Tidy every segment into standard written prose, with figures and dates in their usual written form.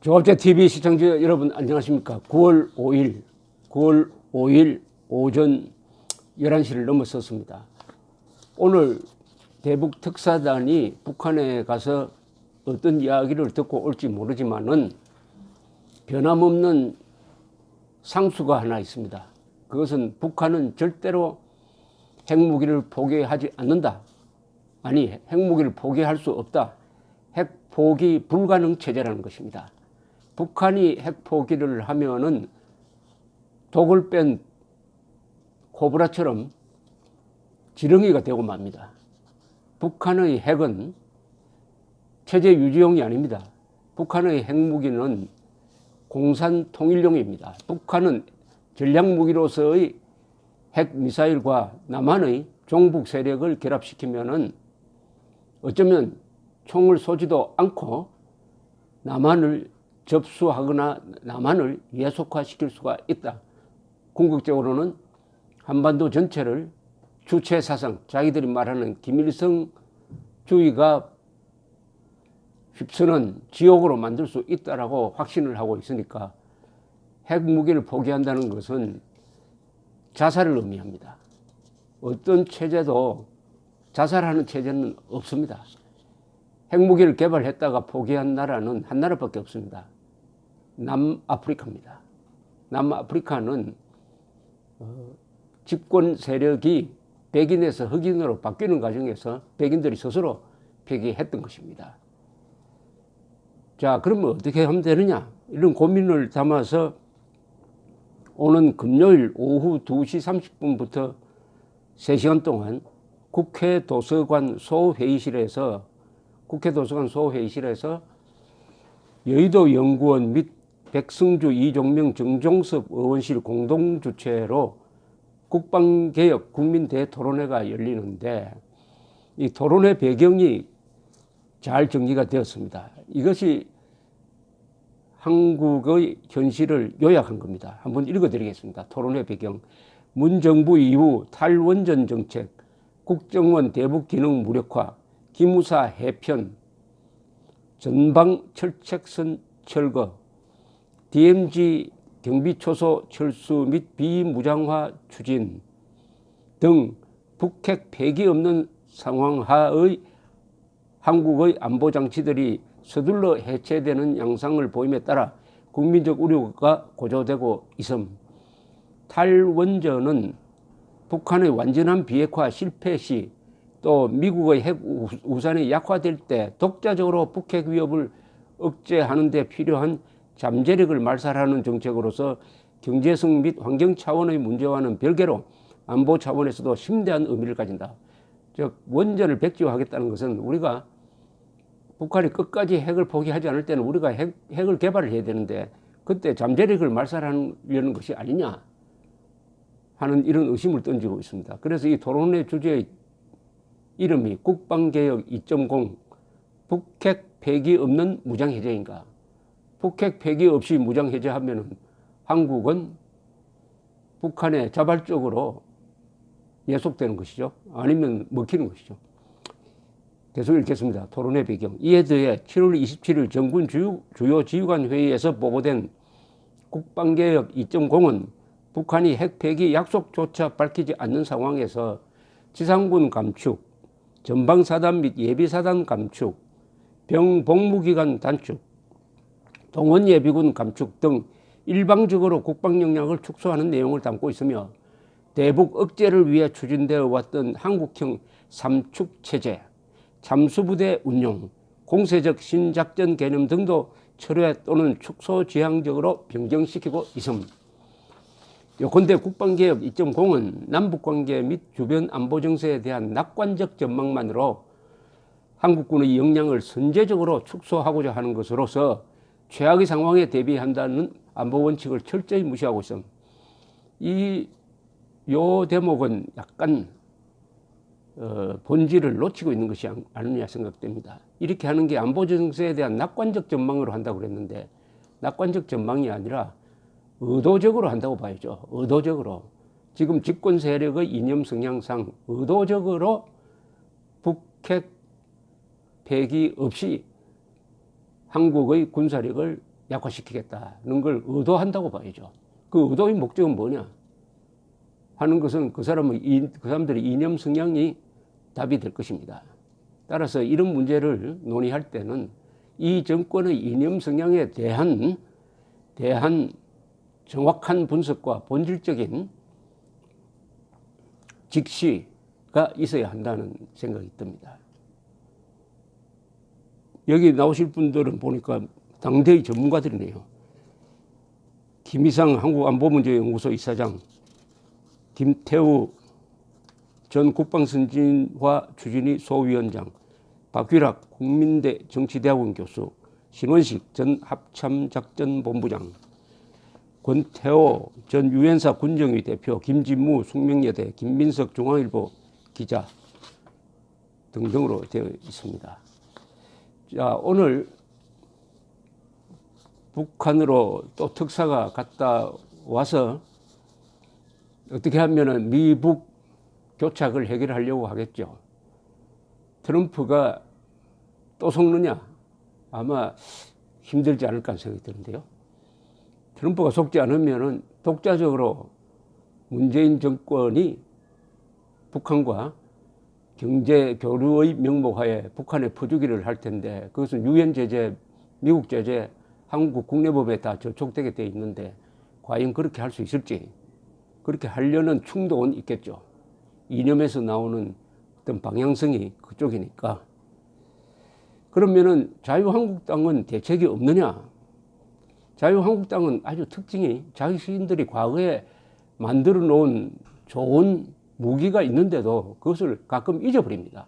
조업제TV 시청자 여러분 안녕하십니까. 9월 5일 오전 11시를 넘어섰습니다. 오늘 대북 특사단이 북한에 가서 어떤 이야기를 듣고 올지 모르지만은 변함없는 상수가 하나 있습니다. 그것은 북한은 절대로 핵무기를 포기하지 않는다. 아니, 핵무기를 포기할 수 없다. 핵포기 불가능 체제라는 것입니다. 북한이 핵포기를 하면은 독을 뺀 코브라처럼 지렁이가 되고 맙니다. 북한의 핵은 체제 유지용이 아닙니다. 북한의 핵무기는 공산 통일용입니다. 북한은 전략무기로서의 핵미사일과 남한의 종북 세력을 결합시키면은 어쩌면 총을 쏘지도 않고 남한을 접수하거나 남한을 예속화시킬 수가 있다. 궁극적으로는 한반도 전체를 주체사상, 자기들이 말하는 김일성주의가 휩쓰는 지옥으로 만들 수 있다라고 확신을 하고 있으니까 핵무기를 포기한다는 것은 자살을 의미합니다. 어떤 체제도 자살하는 체제는 없습니다. 핵무기를 개발했다가 포기한 나라는 한 나라밖에 없습니다. 남아프리카입니다. 남아프리카는 집권 세력이 백인에서 흑인으로 바뀌는 과정에서 백인들이 스스로 폐기했던 것입니다. 자, 그러면 어떻게 하면 되느냐? 이런 고민을 담아서 오는 금요일 오후 2시 30분부터 3시간 동안 국회 도서관 소회의실에서 여의도 연구원 및 백승주, 이종명, 정종섭 의원실 공동주최로 국방개혁 국민대토론회가 열리는데 이 토론회 배경이 잘 정리가 되었습니다. 이것이 한국의 현실을 요약한 겁니다. 한번 읽어드리겠습니다. 토론회 배경. 문정부 이후 탈원전 정책, 국정원 대북 기능 무력화, 기무사 해편, 전방 철책선 철거, DMZ 경비 초소 철수 및 비무장화 추진 등 북핵 폐기 없는 상황 하의 한국의 안보 장치들이 서둘러 해체되는 양상을 보임에 따라 국민적 우려가 고조되고 있음. 탈원전은 북한의 완전한 비핵화 실패 시 또 미국의 핵 우산이 약화될 때 독자적으로 북핵 위협을 억제하는 데 필요한 잠재력을 말살하는 정책으로서 경제성 및 환경 차원의 문제와는 별개로 안보 차원에서도 심대한 의미를 가진다. 즉 원전을 백지화하겠다는 것은 우리가 북한이 끝까지 핵을 포기하지 않을 때는 우리가 핵을 개발을 해야 되는데 그때 잠재력을 말살하려는 것이 아니냐 하는 이런 의심을 던지고 있습니다. 그래서 이 토론회 주제의 이름이 국방개혁 2.0 북핵 폐기 없는 무장해제인가. 북핵 폐기 없이 무장해제하면 한국은 북한에 자발적으로 예속되는 것이죠. 아니면 먹히는 것이죠. 계속 읽겠습니다. 토론회 배경. 이에 더해 7월 27일 정군 주요 지휘관 회의에서 보고된 국방개혁 2.0은 북한이 핵 폐기 약속조차 밝히지 않는 상황에서 지상군 감축, 전방사단 및 예비사단 감축, 병 복무기간 단축, 동원예비군 감축 등 일방적으로 국방역량을 축소하는 내용을 담고 있으며 대북 억제를 위해 추진되어 왔던 한국형 삼축체제, 잠수부대 운용, 공세적 신작전 개념 등도 철회 또는 축소 지향적으로 변경시키고 있음. 요컨대 국방개혁 2.0은 남북관계 및 주변 안보 정세에 대한 낙관적 전망만으로 한국군의 역량을 선제적으로 축소하고자 하는 것으로서 최악의 상황에 대비한다는 안보 원칙을 철저히 무시하고 있음. 요 대목은 약간 본질을 놓치고 있는 것이 아니냐 생각됩니다. 이렇게 하는 게 안보 정세에 대한 낙관적 전망으로 한다고 그랬는데 낙관적 전망이 아니라 의도적으로 한다고 봐야죠. 의도적으로. 지금 집권 세력의 이념 성향상 의도적으로 북핵 폐기 없이 한국의 군사력을 약화시키겠다는 걸 의도한다고 봐야죠. 그 의도의 목적은 뭐냐 하는 것은 그 사람들의 이념 성향이 답이 될 것입니다. 따라서 이런 문제를 논의할 때는 이 정권의 이념 성향에 대한 정확한 분석과 본질적인 직시가 있어야 한다는 생각이 듭니다. 여기 나오실 분들은 보니까 당대의 전문가들이네요. 김희상 한국안보문제연구소 이사장, 김태우 전 국방선진화 추진위 소위원장, 박규락 국민대 정치대학원 교수, 신원식 전 합참작전본부장, 권태호 전 유엔사 군정위 대표, 김진무 숙명여대, 김민석 중앙일보 기자 등등으로 되어 있습니다. 자, 오늘 북한으로 또 특사가 갔다 와서 어떻게 하면은 미북 교착을 해결하려고 하겠죠. 트럼프가 또 속느냐? 아마 힘들지 않을까 생각이 드는데요. 트럼프가 속지 않으면은 독자적으로 문재인 정권이 북한과 경제 교류의 명목하에 북한에 퍼주기를 할 텐데 그것은 유엔 제재, 미국 제재, 한국 국내법에 다 저촉되게 돼 있는데 과연 그렇게 할 수 있을지, 그렇게 하려는 충동은 있겠죠. 이념에서 나오는 어떤 방향성이 그쪽이니까. 그러면은 자유한국당은 대책이 없느냐? 자유한국당은 아주 특징이 자신들이 과거에 만들어 놓은 좋은 무기가 있는데도 그것을 가끔 잊어버립니다.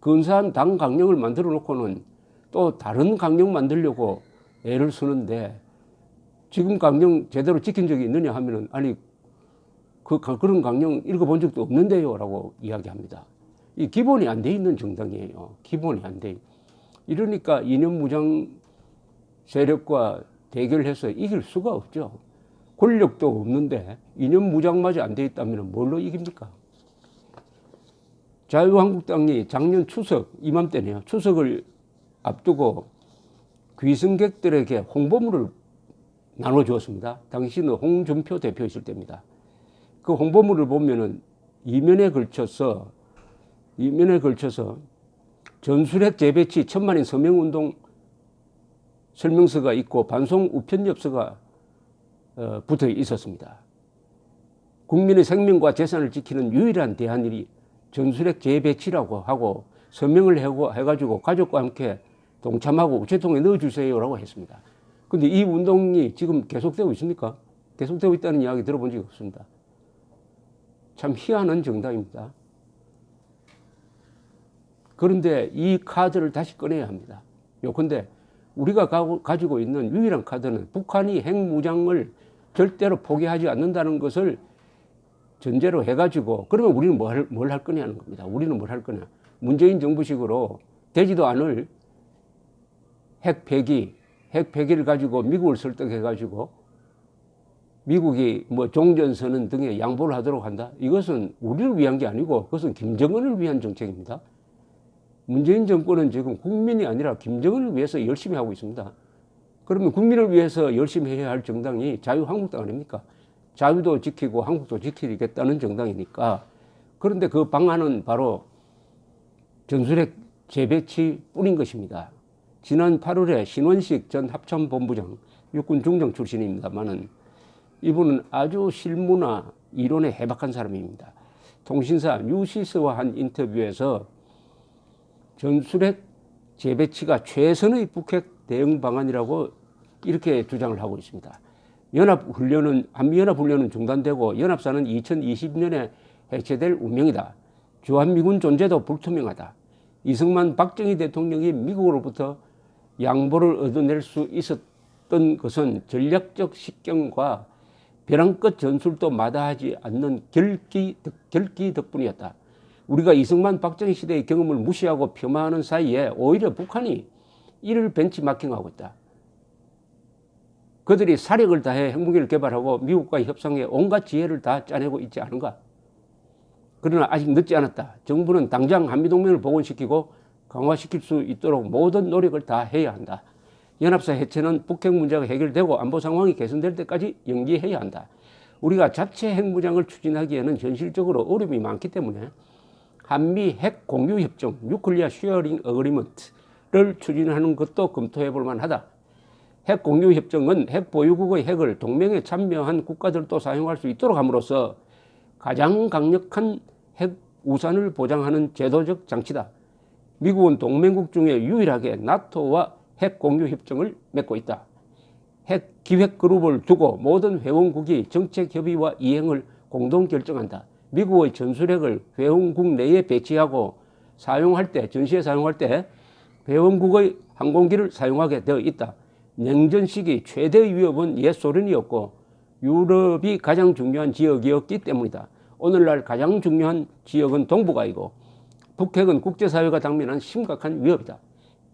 근사한 당 강령을 만들어 놓고는 또 다른 강령 만들려고 애를 쓰는데 지금 강령 제대로 지킨 적이 있느냐 하면은 아니 그런 강령 읽어본 적도 없는데요 라고 이야기합니다. 이 기본이 안 돼 있는 정당이에요. 기본이 안 돼. 이러니까 이념 무장 세력과 대결해서 이길 수가 없죠. 권력도 없는데 이념 무장마저 안 돼 있다면 뭘로 이깁니까? 자유한국당이 작년 추석 이맘때네요. 추석을 앞두고 귀승객들에게 홍보물을 나눠주었습니다. 당시는 홍준표 대표 있을 때입니다. 그 홍보물을 보면은 이면에 걸쳐서 전술핵 재배치 1000만인 서명운동 설명서가 있고 반송 우편엽서가 붙어 있었습니다. 국민의 생명과 재산을 지키는 유일한 대안이 전술핵 재배치라고 하고 서명을 해가지고 가족과 함께 동참하고 우체통에 넣어주세요라고 했습니다. 그런데 이 운동이 지금 계속되고 있습니까? 계속되고 있다는 이야기 들어본 적이 없습니다. 참 희한한 정당입니다. 그런데 이 카드를 다시 꺼내야 합니다. 요컨대 우리가 가지고 있는 유일한 카드는 북한이 핵무장을 절대로 포기하지 않는다는 것을 전제로 해가지고 그러면 우리는 뭘 할 거냐는 겁니다. 우리는 뭘 할 거냐. 문재인 정부식으로 되지도 않을 핵 폐기를 가지고 미국을 설득해가지고 미국이 뭐 종전선언 등에 양보를 하도록 한다. 이것은 우리를 위한 게 아니고 그것은 김정은을 위한 정책입니다. 문재인 정권은 지금 국민이 아니라 김정은을 위해서 열심히 하고 있습니다. 그러면 국민을 위해서 열심히 해야 할 정당이 자유한국당 아닙니까? 자유도 지키고 한국도 지키겠다는 정당이니까. 그런데 그 방안은 바로 전술핵 재배치 뿐인 것입니다. 지난 8월에 신원식 전 합참본부장, 육군 중将 출신입니다만은 이분은 아주 실무나 이론에 해박한 사람입니다. 통신사 뉴시스와 한 인터뷰에서 전술핵 재배치가 최선의 북핵 대응 방안이라고 이렇게 주장을 하고 있습니다. 한미연합훈련은 중단되고 연합사는 2020년에 해체될 운명이다. 주한미군 존재도 불투명하다. 이승만, 박정희 대통령이 미국으로부터 양보를 얻어낼 수 있었던 것은 전략적 식견과 벼랑끝 전술도 마다하지 않는 결기 덕분이었다. 우리가 이승만, 박정희 시대의 경험을 무시하고 폄하하는 사이에 오히려 북한이 이를 벤치마킹하고 있다. 그들이 사력을 다해 핵무기를 개발하고 미국과의 협상에 온갖 지혜를 다 짜내고 있지 않은가? 그러나 아직 늦지 않았다. 정부는 당장 한미동맹을 복원시키고 강화시킬 수 있도록 모든 노력을 다 해야 한다. 연합사 해체는 북핵 문제가 해결되고 안보 상황이 개선될 때까지 연기해야 한다. 우리가 자체 핵무장을 추진하기에는 현실적으로 어려움이 많기 때문에 한미 핵 공유 협정, 뉴클리어 쉐어링 어그리먼트를 추진하는 것도 검토해 볼 만하다. 핵 공유 협정은 핵 보유국의 핵을 동맹에 참여한 국가들도 사용할 수 있도록 함으로써 가장 강력한 핵 우산을 보장하는 제도적 장치다. 미국은 동맹국 중에 유일하게 나토와 핵 공유 협정을 맺고 있다. 핵 기획 그룹을 두고 모든 회원국이 정책 협의와 이행을 공동 결정한다. 미국의 전술핵을 회원국 내에 배치하고 사용할 때, 전시에 사용할 때 회원국의 항공기를 사용하게 되어 있다. 냉전 시기 최대의 위협은 옛 소련이었고 유럽이 가장 중요한 지역이었기 때문이다. 오늘날 가장 중요한 지역은 동북아이고 북핵은 국제사회가 당면한 심각한 위협이다.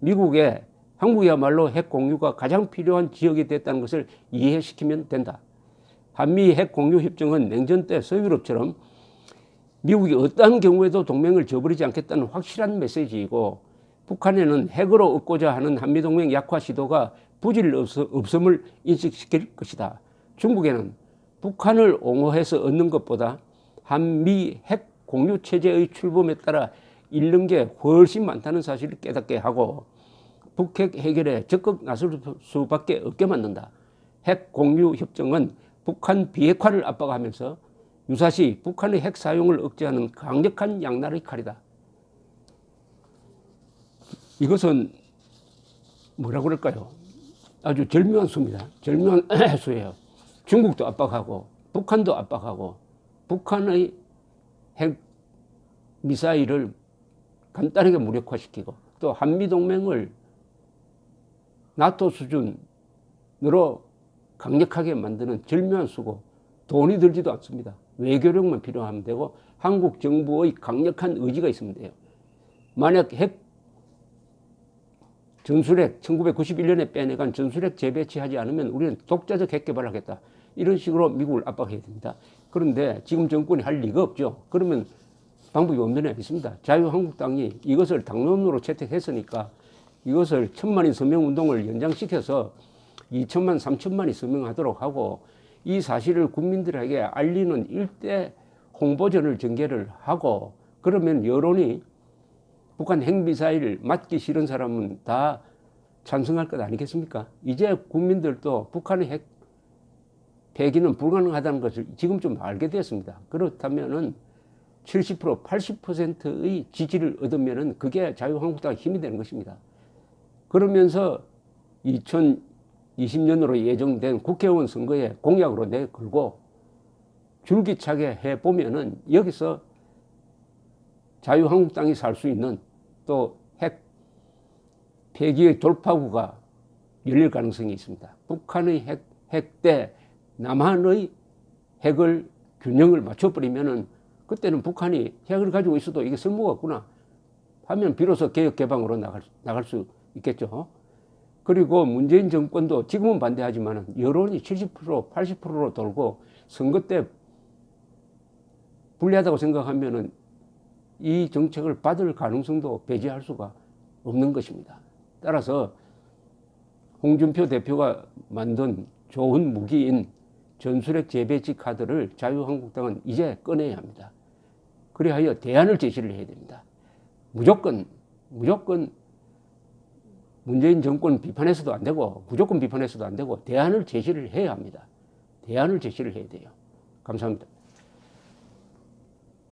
미국에 한국이야말로 핵 공유가 가장 필요한 지역이 됐다는 것을 이해시키면 된다. 한미 핵 공유 협정은 냉전 때 서유럽처럼 미국이 어떠한 경우에도 동맹을 저버리지 않겠다는 확실한 메시지이고 북한에는 핵으로 얻고자 하는 한미동맹 약화 시도가 부질 없음을 인식시킬 것이다. 중국에는 북한을 옹호해서 얻는 것보다 한미 핵 공유 체제의 출범에 따라 잃는 게 훨씬 많다는 사실을 깨닫게 하고 북핵 해결에 적극 나설 수밖에 없게 만든다. 핵 공유 협정은 북한 비핵화를 압박하면서 유사시 북한의 핵 사용을 억제하는 강력한 양날의 칼이다. 이것은 뭐라고 그럴까요? 아주 절묘한 수입니다. 절묘한 수예요. 중국도 압박하고 북한도 압박하고 북한의 핵 미사일을 간단하게 무력화시키고 또 한미동맹을 나토 수준으로 강력하게 만드는 절묘한 수고, 돈이 들지도 않습니다. 외교력만 필요하면 되고 한국 정부의 강력한 의지가 있으면 돼요. 만약 핵 전술핵 1991년에 빼내간 전술핵 재배치하지 않으면 우리는 독자적 핵 개발을 하겠다. 이런 식으로 미국을 압박해야 됩니다. 그런데 지금 정권이 할 리가 없죠. 그러면 방법이 없는 애 있습니다. 자유한국당이 이것을 당론으로 채택했으니까 이것을 1000만인 서명운동을 연장시켜서 2천만, 3천만이 서명하도록 하고 이 사실을 국민들에게 알리는 일대 홍보전을 전개를 하고 그러면 여론이 북한 핵미사일 맞기 싫은 사람은 다 찬성할 것 아니겠습니까? 이제 국민들도 북한의 핵 폐기는 불가능하다는 것을 지금 좀 알게 되었습니다. 그렇다면은 70%, 80%의 지지를 얻으면은 그게 자유한국당의 힘이 되는 것입니다. 그러면서 2020년으로 예정된 국회의원 선거에 공약으로 내걸고 줄기차게 해보면은 여기서 자유한국당이 살 수 있는 또 핵 폐기의 돌파구가 열릴 가능성이 있습니다. 북한의 핵 때 남한의 핵을 균형을 맞춰버리면은 그때는 북한이 핵을 가지고 있어도 이게 쓸모가 없구나 하면 비로소 개혁 개방으로 나갈 수 있겠죠. 그리고 문재인 정권도 지금은 반대하지만 여론이 70%, 80%로 돌고 선거 때 불리하다고 생각하면은 이 정책을 받을 가능성도 배제할 수가 없는 것입니다. 따라서 홍준표 대표가 만든 좋은 무기인 전술핵 재배치 카드를 자유한국당은 이제 꺼내야 합니다. 그리하여 대안을 제시를 해야 됩니다. 무조건 문재인 정권 비판해서도 안 되고 무조건 비판해서도 안 되고 대안을 제시를 해야 합니다. 대안을 제시를 해야 돼요. 감사합니다.